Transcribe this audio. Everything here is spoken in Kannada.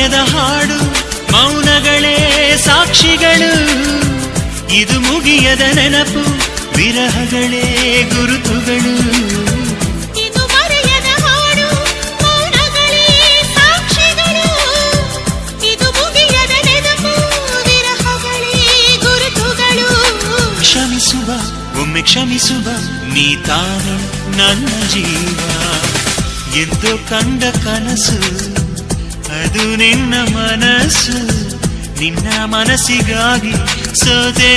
ಮರೆಯದ ಹಾಡು ಮೌನಗಳೇ ಸಾಕ್ಷಿಗಳು ಇದು ಮುಗಿಯದ ನೆನಪು ವಿರಹಗಳೇ ಗುರುತುಗಳು ಇದು ಮರೆಯದ ಹಾಡು ಮೌನಗಳೇ ಸಾಕ್ಷಿಗಳು ಇದು ಮುಗಿಯದ ನೆನಪು ವಿರಹಗಳೇ ಗುರುತುಗಳು ಕ್ಷಮಿಸುವ ಒಮ್ಮೆ ಕ್ಷಮಿಸುವ ನೀ ತಾನೆ ನನ್ನ ಜೀವ ಎಂದು ಕಂಡ ಕನಸು ಅದು ನಿನ್ನ ಮನಸ್ಸು ನಿನ್ನ ಮನಸ್ಸಿಗಾಗಿ ಸೋದೆ